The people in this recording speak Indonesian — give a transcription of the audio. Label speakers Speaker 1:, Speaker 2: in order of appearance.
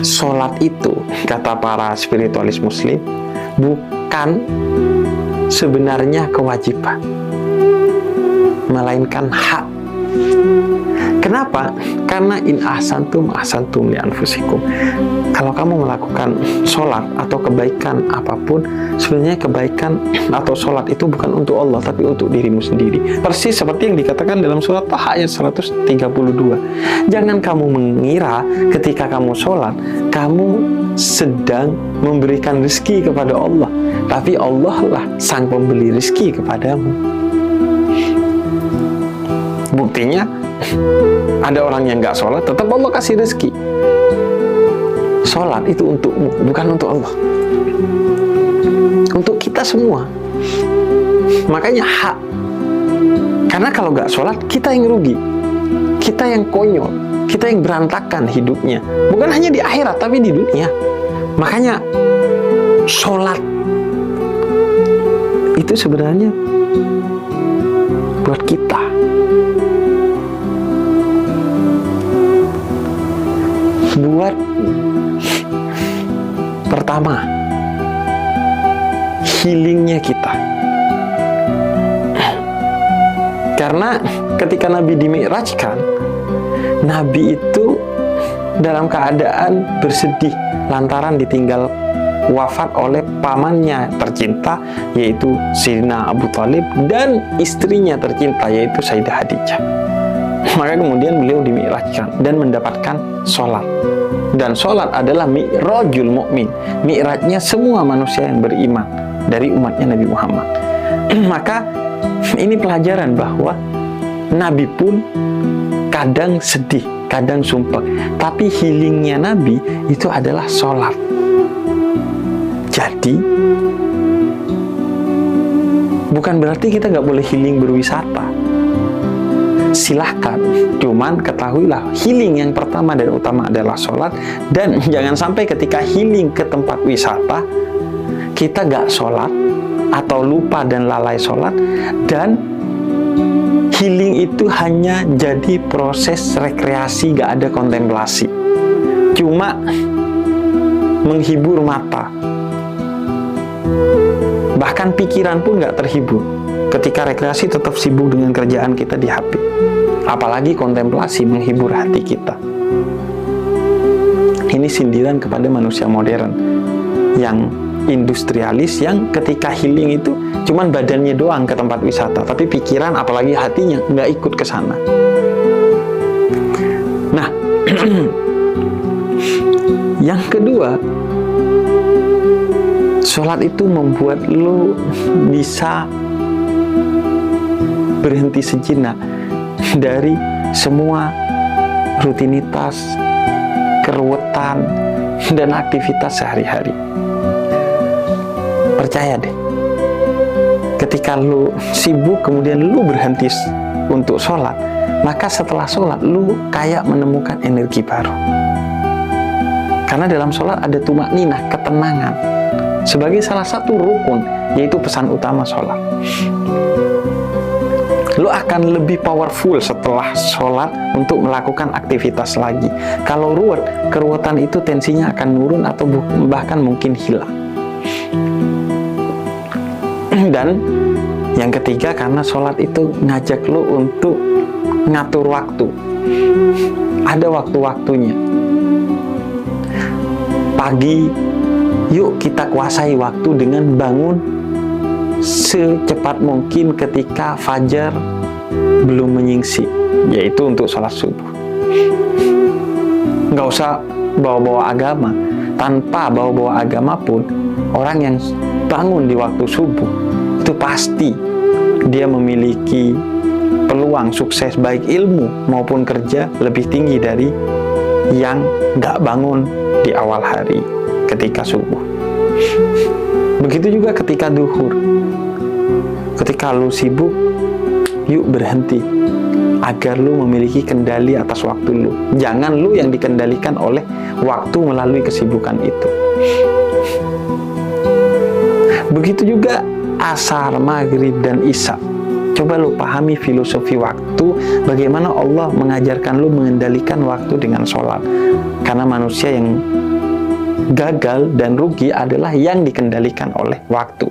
Speaker 1: sholat itu, kata para spiritualis muslim, bukan sebenarnya kewajiban, melainkan hak. Kenapa? Karena in ahsantum ahsantum li anfusikum. Kalau kamu melakukan sholat atau kebaikan apapun, sebenarnya kebaikan atau sholat itu bukan untuk Allah, tapi untuk dirimu sendiri. Persis seperti yang dikatakan dalam surat Taha ayat 132. Jangan kamu mengira ketika kamu sholat, kamu sedang memberikan rezeki kepada Allah, tapi Allah lah sang pembeli rezeki kepadamu. Buktinya, ada orang yang nggak sholat, tetap Allah kasih rezeki. Sholat itu untukmu, bukan untuk Allah. Untuk kita semua. Makanya hak. Karena kalau nggak sholat, kita yang rugi. Kita yang konyol. Kita yang berantakan hidupnya. Bukan hanya di akhirat, tapi di dunia. Makanya, sholat itu sebenarnya buat kita. Buat pertama, healingnya kita. Karena ketika Nabi dimi'rajkan, Nabi itu dalam keadaan bersedih lantaran ditinggal wafat oleh pamannya tercinta, yaitu Sayyidina Abu Thalib, dan istrinya tercinta, yaitu Sayyidah Khadijah. Maka kemudian beliau dimi'rajkan dan mendapatkan sholat. Dan sholat adalah mi'rajul mu'min, mi'rajnya semua manusia yang beriman dari umatnya Nabi Muhammad. Maka ini pelajaran bahwa Nabi pun kadang sedih, kadang sumpah, tapi healingnya Nabi itu adalah sholat. Jadi bukan berarti kita nggak boleh healing berwisata. Silahkan, cuman ketahuilah healing yang pertama dan utama adalah sholat. Dan jangan sampai ketika healing ke tempat wisata kita gak sholat atau lupa dan lalai sholat, dan healing itu hanya jadi proses rekreasi, gak ada kontemplasi, cuma menghibur mata, bahkan pikiran pun gak terhibur. Ketika rekreasi tetap sibuk dengan kerjaan kita di HP. Apalagi kontemplasi menghibur hati kita. Ini sindiran kepada manusia modern yang industrialis, yang ketika healing itu cuman badannya doang ke tempat wisata, tapi pikiran apalagi hatinya nggak ikut ke sana. Nah, yang kedua, sholat itu membuat lo bisa berhenti sejenak dari semua rutinitas, keruwetan, dan aktivitas sehari-hari. Percaya deh, ketika lu sibuk kemudian lu berhenti untuk sholat, maka setelah sholat lu kayak menemukan energi baru. Karena dalam sholat ada tumakninah, ketenangan, sebagai salah satu rukun, yaitu pesan utama sholat. Lo akan lebih powerful setelah sholat untuk melakukan aktivitas lagi. Kalau ruwet, keruwetan itu tensinya akan nurun atau bahkan mungkin hilang. Dan yang ketiga, karena sholat itu ngajak lo untuk ngatur waktu. Ada waktu-waktunya. Pagi, yuk kita kuasai waktu dengan bangun secepat mungkin ketika fajar belum menyingsing, yaitu untuk sholat subuh. Nggak usah bawa-bawa agama. Tanpa bawa-bawa agama pun, orang yang bangun di waktu subuh itu pasti dia memiliki peluang sukses baik ilmu maupun kerja lebih tinggi dari yang nggak bangun di awal hari ketika subuh. Begitu juga ketika duhur. Ketika lu sibuk, yuk berhenti agar lu memiliki kendali atas waktu lu. Jangan lu yang dikendalikan oleh waktu melalui kesibukan itu. Begitu juga asar, maghrib, dan isya. Coba lu pahami filosofi waktu, bagaimana Allah mengajarkan lu mengendalikan waktu dengan sholat. Karena manusia yang gagal dan rugi adalah yang dikendalikan oleh waktu.